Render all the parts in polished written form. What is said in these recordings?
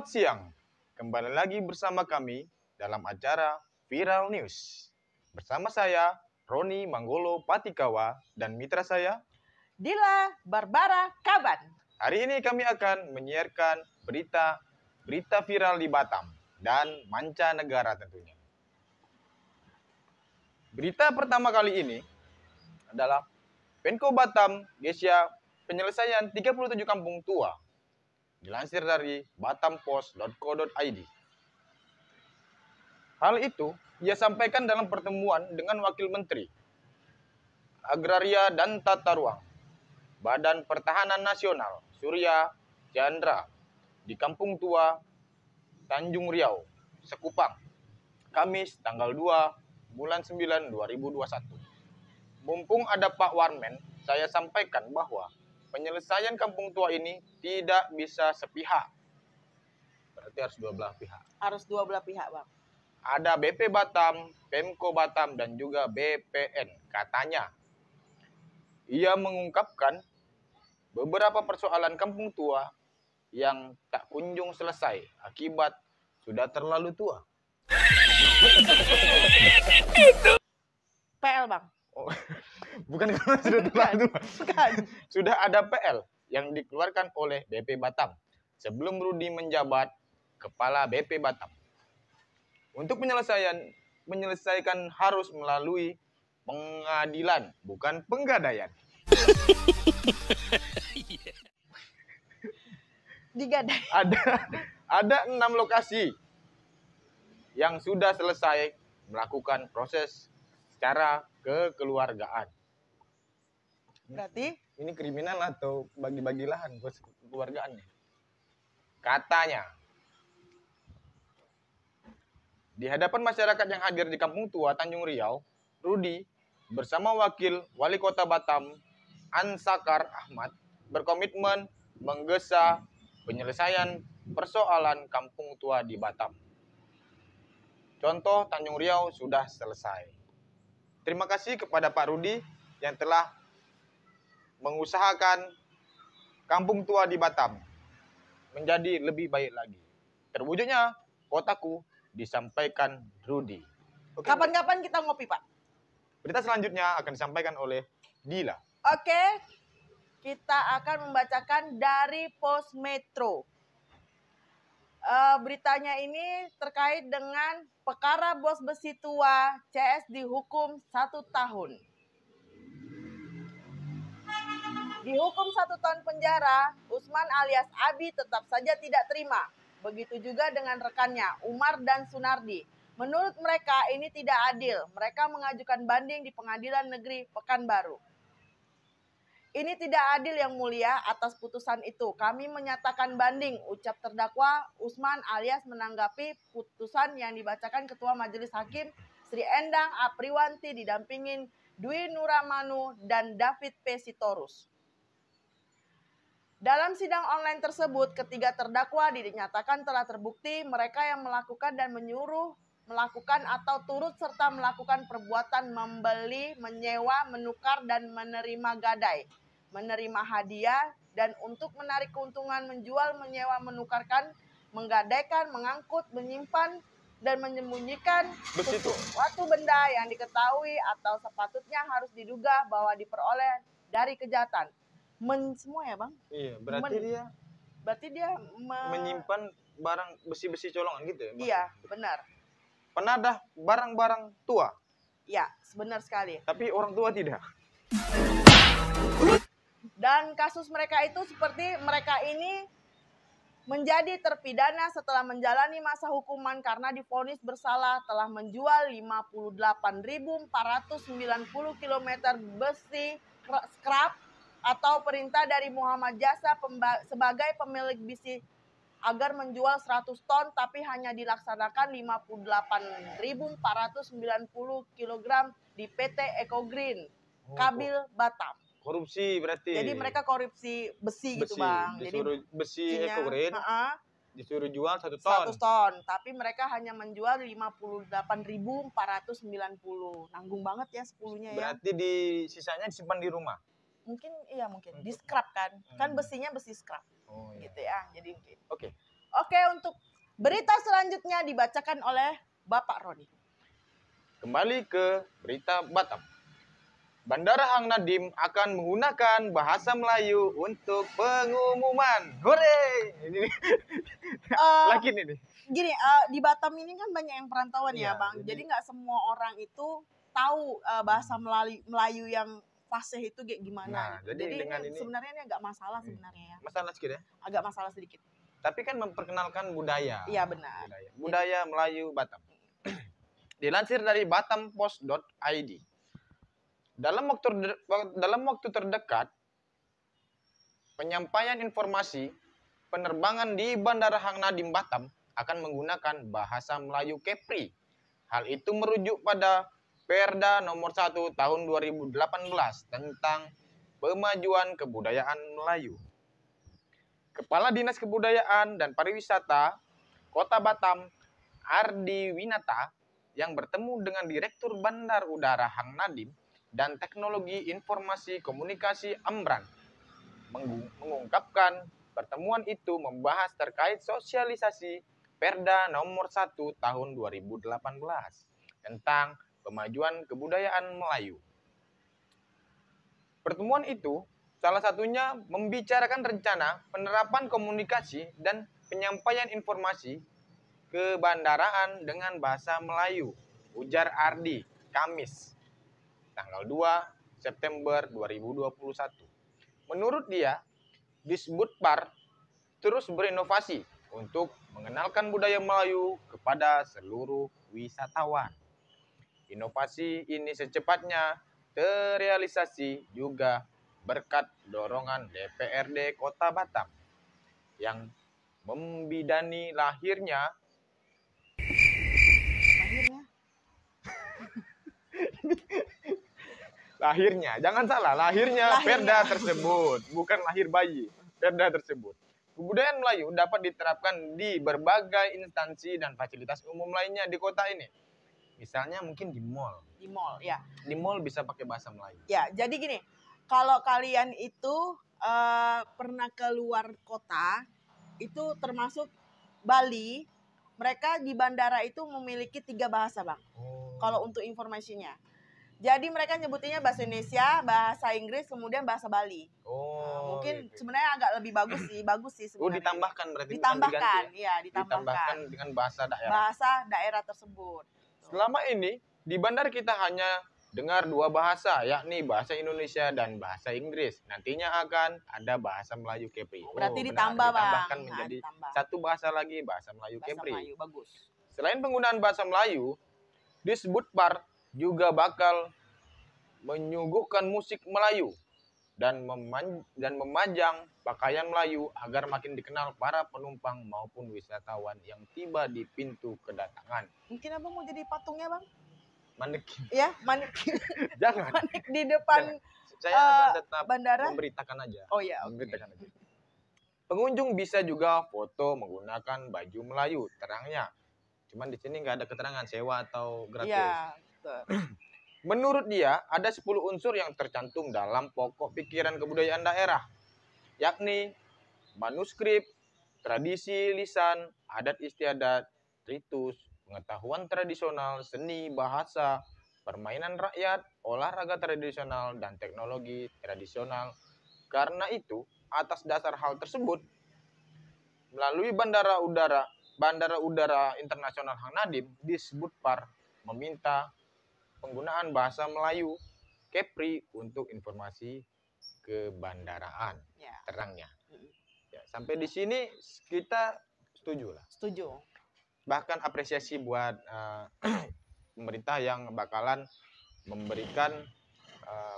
Selamat siang, kembali lagi bersama kami dalam acara Viral News. Bersama saya, Roni Manggolo Patikawa, dan mitra saya, Dila Barbara Kaban. Hari ini kami akan menyiarkan berita viral di Batam dan mancanegara tentunya. Berita pertama kali ini adalah Pemko Batam Gesia penyelesaian 37 kampung tua. Dilansir dari batampos.co.id. Hal itu ia sampaikan dalam pertemuan dengan Wakil Menteri Agraria dan Tata Ruang Badan Pertahanan Nasional Surya Chandra di Kampung Tua Tanjung Riau, Sekupang, Kamis tanggal 2 bulan 9 2021. Mumpung ada Pak Warmen, saya sampaikan bahwa penyelesaian kampung tua ini tidak bisa sepihak. Berarti harus dua belah pihak. Harus dua belah pihak, Bang. Ada BP Batam, Pemko Batam, dan juga BPN. Katanya, ia mengungkapkan beberapa persoalan kampung tua yang tak kunjung selesai akibat sudah terlalu tua. PL, Bang. Oh, bukan karena sudah terlalu tua. Bukan. Sudah ada PL yang dikeluarkan oleh BP Batam sebelum Rudi menjabat Kepala BP Batam. Untuk menyelesaikan harus melalui pengadilan, bukan penggadaian. Digadai. Ada 6 lokasi yang sudah selesai melakukan proses secara kekeluargaan. Berarti Ini kriminal atau bagi-bagi lahan buat kekeluargaannya? Katanya. Di hadapan masyarakat yang hadir di Kampung Tua Tanjung Riau, Rudi bersama Wakil Wali Kota Batam, Ansakar Ahmad, berkomitmen menggesa penyelesaian persoalan Kampung Tua di Batam. Contoh Tanjung Riau sudah selesai. Terima kasih kepada Pak Rudi yang telah mengusahakan Kampung Tua di Batam menjadi lebih baik lagi. Terwujudnya kotaku, disampaikan Rudi. Oke, kapan-kapan kita ngopi, Pak. berita selanjutnya akan disampaikan oleh Dila. Oke. Kita akan membacakan dari Pos Metro. Beritanya ini terkait dengan perkara bos besi tua CS dihukum 1 tahun. Dihukum 1 tahun penjara, Usman alias Abi tetap saja tidak terima. Begitu juga dengan rekannya, Umar dan Sunardi. Menurut mereka ini tidak adil. Mereka mengajukan banding di Pengadilan Negeri Pekanbaru. Ini tidak adil yang mulia atas putusan itu. Kami menyatakan banding, ucap terdakwa Usman alias menanggapi putusan yang dibacakan Ketua Majelis Hakim Sri Endang Apriwanti didampingin Dwi Nuramanu dan David P. Sitorus. Dalam sidang online tersebut, ketiga terdakwa dinyatakan telah terbukti mereka yang melakukan dan menyuruh melakukan atau turut serta melakukan perbuatan membeli, menyewa, menukar, dan menerima gadai, menerima hadiah, dan untuk menarik keuntungan menjual, menyewa, menukarkan, menggadaikan, mengangkut, menyimpan, dan menyembunyikan suatu benda yang diketahui atau sepatutnya harus diduga bahwa diperoleh dari kejahatan. Semua ya, Bang? Iya, berarti dia menyimpan barang besi-besi colongan gitu ya? Iya, benar. Penadah barang-barang tua? Iya, benar sekali. Tapi orang tua tidak? Dan kasus mereka itu seperti mereka ini menjadi terpidana setelah menjalani masa hukuman karena divonis bersalah telah menjual 58.490 km besi scrap atau perintah dari Muhammad Jasa sebagai pemilik besi agar menjual 100 ton tapi hanya dilaksanakan 58.490 kg di PT Eco Green, Kabil Batam. Korupsi berarti. Jadi mereka korupsi besi gitu, Bang. Disuruh Jadi besi Eco Green, disuruh jual 1 ton. 100 ton, tapi mereka hanya menjual 58.490. Nanggung banget ya 10-nya ya. Berarti sisanya disimpan di rumah? Mungkin iya, mungkin di scrap kan. Kan besinya besi scrap. Oh, iya. Gitu ya. Jadi mungkin. Oke. Oke, untuk berita selanjutnya dibacakan oleh Bapak Roni. Kembali ke berita Batam. Bandara Hang Nadim akan menggunakan bahasa Melayu untuk pengumuman. Hore! Ini lagi nih. Gini, di Batam ini kan banyak yang perantauan ya, Iya, Bang. Jadi nggak semua orang itu tahu bahasa Melayu yang fasih itu kayak gimana. Nah, gitu. jadi dengan ini sebenarnya ini agak masalah sebenarnya ya. masalah sedikit ya. Agak masalah sedikit. Tapi kan memperkenalkan budaya. Iya, benar. Budaya Melayu Batam. Dilansir dari batampost.id. Dalam waktu terdekat, penyampaian informasi penerbangan di Bandara Hang Nadim Batam akan menggunakan bahasa Melayu Kepri. Hal itu merujuk pada Perda nomor 1 tahun 2018 tentang pemajuan kebudayaan Melayu. Kepala Dinas Kebudayaan dan Pariwisata Kota Batam, Ardi Winata, yang bertemu dengan Direktur Bandar Udara Hang Nadim dan Teknologi Informasi Komunikasi Amran, mengungkapkan pertemuan itu membahas terkait sosialisasi Perda nomor 1 tahun 2018 tentang pemajuan kebudayaan Melayu. Pertemuan itu salah satunya membicarakan rencana penerapan komunikasi dan penyampaian informasi kebandaraan dengan bahasa Melayu, ujar Ardi, Kamis, tanggal 2 September 2021. Menurut dia, Disbudpar terus berinovasi untuk mengenalkan budaya Melayu kepada seluruh wisatawan. Inovasi ini secepatnya terrealisasi juga berkat dorongan DPRD Kota Batam yang membidani lahirnya jangan salah, lahirnya Perda tersebut, bukan lahir bayi, Perda tersebut. Kebudayaan Melayu dapat diterapkan di berbagai instansi dan fasilitas umum lainnya di kota ini. Misalnya mungkin di mall. Di mall, ya. Di mall bisa pakai bahasa Melayu. Ya, jadi gini, kalau kalian itu pernah keluar kota, itu termasuk Bali, mereka di bandara itu memiliki 3 bahasa, Bang. Kalau untuk informasinya. Jadi mereka nyebutnya bahasa Indonesia, bahasa Inggris, kemudian bahasa Bali. Mungkin gitu. Sebenarnya agak lebih bagus sih sebenarnya. Ditambahkan berarti. Ditambahkan, ditambahkan dengan bahasa daerah. Bahasa daerah tersebut. Selama ini di bandar kita hanya dengar 2 bahasa, yakni bahasa Indonesia dan bahasa Inggris. Nantinya akan ada bahasa Melayu Kepri. Berarti ditambahkan menjadi satu bahasa lagi, bahasa Melayu Kepri. Melayu, bagus. Selain penggunaan bahasa Melayu, Disbudpar juga bakal menyuguhkan musik Melayu dan memajang pakaian Melayu agar makin dikenal para penumpang maupun wisatawan yang tiba di pintu kedatangan. Mungkin Abang mau jadi patungnya, Bang? Manekin. Ya, manekin. Jangan. Manik di depan saya akan tetap bandara. Memberitakan aja. Oh ya, memberitakan aja. Pengunjung bisa juga foto menggunakan baju Melayu, terangnya. Cuman di sini nggak ada keterangan sewa atau gratis. Iya, betul. Menurut dia, ada 10 unsur yang tercantum dalam pokok pikiran kebudayaan daerah, yakni manuskrip, tradisi lisan, adat istiadat, ritus, pengetahuan tradisional, seni, bahasa, permainan rakyat, olahraga tradisional, dan teknologi tradisional. Karena itu, atas dasar hal tersebut, melalui Bandara Udara Internasional Hang Nadim, Disbudpar meminta penggunaan bahasa Melayu Kepri untuk informasi kebandaraan, terangnya. Ya, sampai di sini kita setuju lah. Setuju. Bahkan apresiasi buat pemerintah yang bakalan memberikan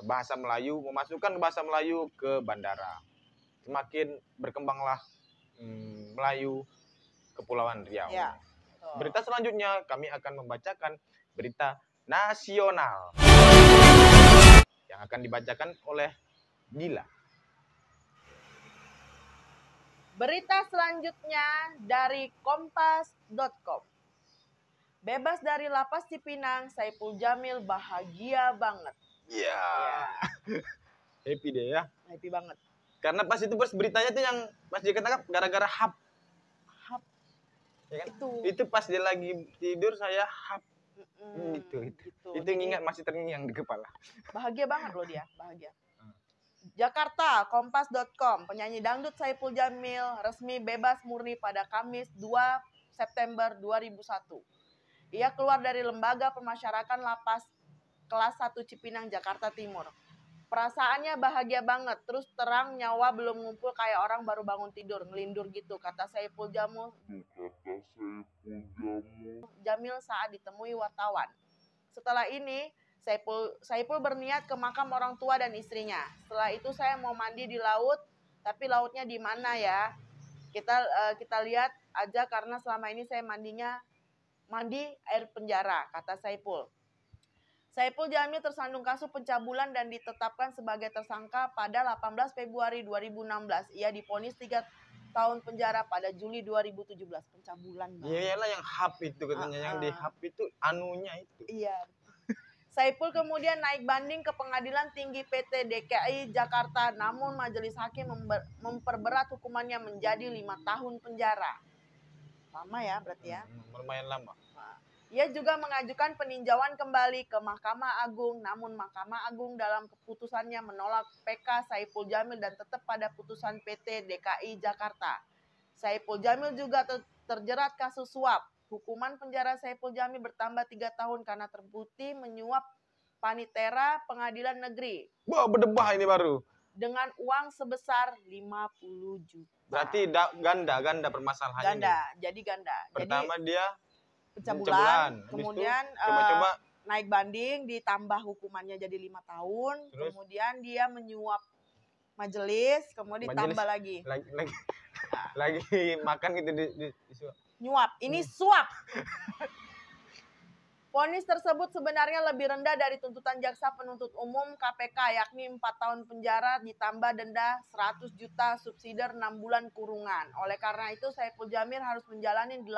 bahasa Melayu, memasukkan bahasa Melayu ke bandara. Semakin berkembanglah Melayu Kepulauan Riau. Ya, berita selanjutnya kami akan membacakan berita nasional yang akan dibacakan oleh Dila. Berita selanjutnya dari kompas.com. Bebas dari lapas Cipinang, Saipul Jamil bahagia banget. Iya. Happy deh ya. Happy banget. Karena pas itu beritanya tuh yang masih ketangkap gara-gara HAP. Ya kan? Itu. Itu pas dia lagi tidur saya hap Gitu. itu ingat, masih terngiang di kepala. Bahagia banget loh dia, bahagia. Jakarta, kompas.com, penyanyi dangdut Saipul Jamil resmi bebas murni pada Kamis 2 September 2001. Ia keluar dari lembaga pemasyarakatan lapas kelas 1 Cipinang, Jakarta Timur. Perasaannya bahagia banget, terus terang nyawa belum ngumpul kayak orang baru bangun tidur, ngelindur gitu, kata Saipul Jamil saat ditemui wartawan. Setelah ini, Saipul berniat ke makam orang tua dan istrinya. Setelah itu saya mau mandi di laut, tapi lautnya di mana ya? Kita lihat aja karena selama ini saya mandi air penjara, kata Saipul. Saipul Jamil tersandung kasus pencabulan dan ditetapkan sebagai tersangka pada 18 Februari 2016. Ia divonis 3 tahun penjara pada Juli 2017. Pencabulan. Iya lah yang hap itu katanya, yang di hap itu anunya itu. Iya. Saipul kemudian naik banding ke Pengadilan Tinggi PT DKI Jakarta, namun majelis hakim memperberat hukumannya menjadi 5 tahun penjara. Lama ya berarti ya? Lumayan lama. Ia juga mengajukan peninjauan kembali ke Mahkamah Agung, namun Mahkamah Agung dalam keputusannya menolak PK Saipul Jamil dan tetap pada putusan PT DKI Jakarta. Saipul Jamil juga terjerat kasus suap. Hukuman penjara Saipul Jamil bertambah 3 tahun karena terbukti menyuap panitera pengadilan negeri. Wah, berdebah ini baru. Dengan uang sebesar 50 juta. Berarti ganda permasalahannya. Ganda, jadi ganda. Pertama dia pencabulan. Kemudian coba-coba naik banding, ditambah hukumannya jadi 5 tahun. Terus? Kemudian dia menyuap majelis, kemudian ditambah lagi makan gitu disuap. Nyuap, ini suap. Vonis tersebut sebenarnya lebih rendah dari tuntutan jaksa penuntut umum KPK, yakni 4 tahun penjara ditambah denda 100 juta subsidi 6 bulan kurungan. Oleh karena itu Saipul Jamil harus menjalani 8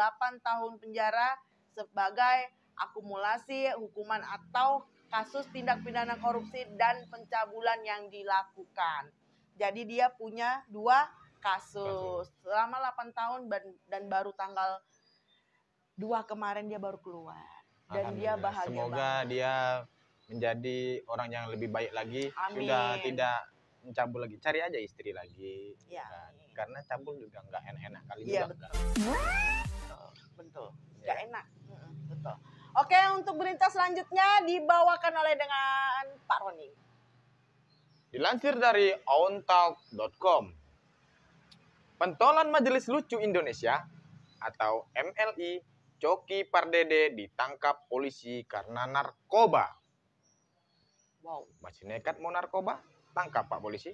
tahun penjara sebagai akumulasi hukuman atau kasus tindak pidana korupsi dan pencabulan yang dilakukan. Jadi dia punya 2 kasus selama 8 tahun dan baru tanggal 2 kemarin dia baru keluar. Dan dia bahagia. Semoga banget. Dia menjadi orang yang lebih baik lagi. Amin. Sudah tidak mencabul lagi. Cari aja istri lagi. Ya. Kan? Karena cabul juga nggak enak-enak kali ya, juga. Betul. Nggak enak. Betul. Oke, untuk berita selanjutnya dibawakan oleh dengan Pak Roni. Dilansir dari ontalk.com, pentolan Majelis Lucu Indonesia atau MLI Coki Pardede ditangkap polisi karena narkoba. Wow. Masih nekat mau narkoba? Tangkap Pak polisi.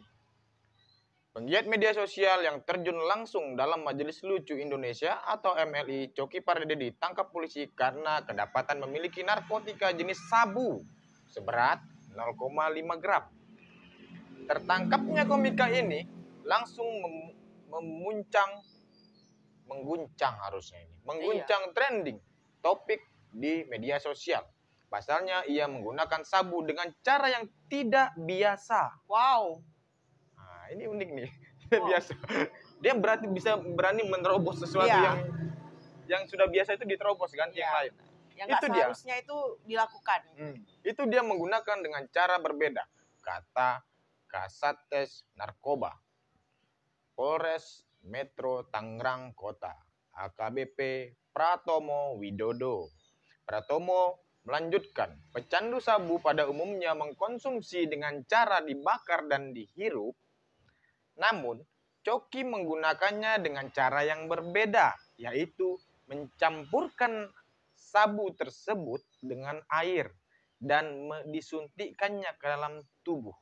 Penggiat media sosial yang terjun langsung dalam Majelis Lucu Indonesia atau MLI Coki Pardede ditangkap polisi karena kedapatan memiliki narkotika jenis sabu seberat 0,5 gram. Tertangkapnya komika ini langsung mengguncang trending topik di media sosial. Pasalnya ia menggunakan sabu dengan cara yang tidak biasa. Wow. Nah, ini unik nih. Tidak biasa. Dia berani menerobos sesuatu yang sudah biasa itu diterobos ganti yang lain. Yang itu seharusnya itu dilakukan. Itu dia menggunakan dengan cara berbeda. Kata Kasates Narkoba Polres Metro Tangerang Kota AKBP Pratomo Widodo. Pratomo melanjutkan, pecandu sabu pada umumnya mengkonsumsi dengan cara dibakar dan dihirup. Namun, Coki menggunakannya dengan cara yang berbeda, yaitu mencampurkan sabu tersebut dengan air dan disuntikkannya ke dalam tubuh.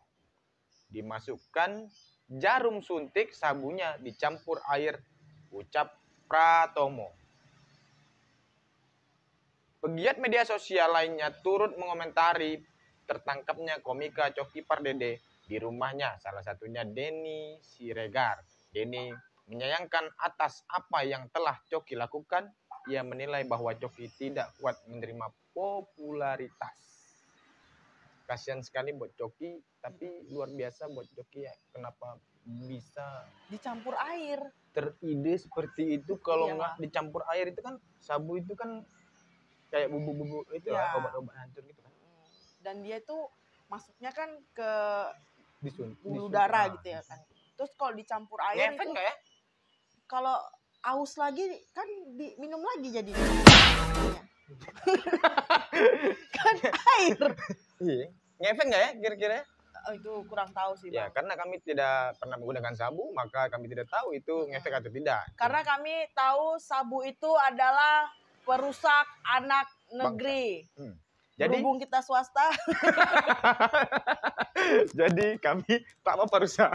Dimasukkan jarum suntik, sabunya dicampur air, ucap Pratomo. Pegiat media sosial lainnya turut mengomentari tertangkapnya komika Coki Pardede di rumahnya, salah satunya Denny Siregar. Denny menyayangkan atas apa yang telah Coki lakukan. Ia menilai bahwa Coki tidak kuat menerima popularitas. Kasihan sekali buat Coki, tapi luar biasa buat Coki ya. Kenapa bisa dicampur air? teride seperti itu kalau Iya. nggak dicampur air itu kan sabu itu kan kayak bubuk-bubuk itu Iya. lah, obat-obat hancur gitu kan. Dan dia tuh masuknya kan ke bulu Disun- darah ah. gitu ya kan. Terus kalau dicampur air Ngefek itu nggak ya? kalau aus lagi kan diminum lagi jadi. Kan air. Iya. Ngefek nggak ya kira-kira? Oh, itu kurang tahu sih, Ya, Bang. karena kami tidak pernah menggunakan sabu, maka kami tidak tahu itu ngefek atau tidak. Karena kami tahu sabu itu adalah perusak anak negeri. Jadi, Berhubung kita swasta, jadi kami tak apa rusak.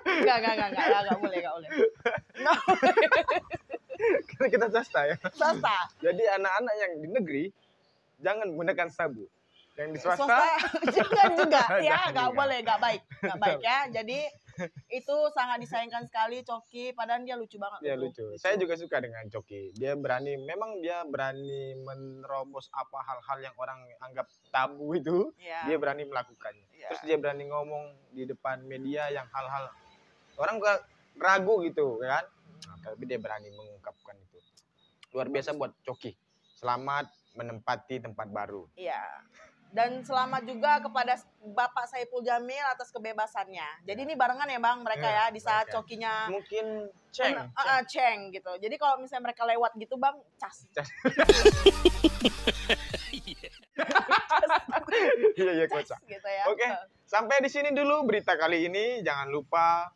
enggak boleh. Nggak boleh. Karena kita swasta ya. Swasta. Jadi anak-anak yang di negeri jangan menggunakan sabu. Yang di swasta, Jangan juga ya, Jangan nggak juga. boleh, nggak baik ya. Jadi itu sangat disayangkan sekali Coki, padahal dia lucu banget. dia tuh. lucu. Saya juga suka dengan Coki. Dia berani menerobos apa hal-hal yang orang anggap tabu itu. Iya. Dia berani melakukannya. Iya. Terus dia berani ngomong di depan media yang hal-hal orang gak ragu gitu kan. Nah, tapi dia berani mengungkapkan itu. Luar biasa buat Coki. Selamat menempati tempat baru. Iya. Dan selamat juga kepada Bapak Saipul Jamil atas kebebasannya. Jadi ini barengan ya Bang mereka ya di saat mereka. Cokinya Mungkin ceng. ceng gitu. Jadi kalau misalnya mereka lewat gitu Bang, cas. Iya kocak. Gitu ya. Oke, sampai di sini dulu berita kali ini. Jangan lupa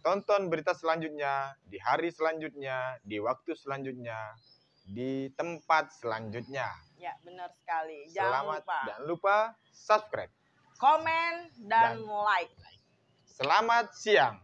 tonton berita selanjutnya di hari selanjutnya, di waktu selanjutnya, di tempat selanjutnya. Ya, benar sekali. Jangan Jangan lupa lupa subscribe. komen dan like. Selamat siang.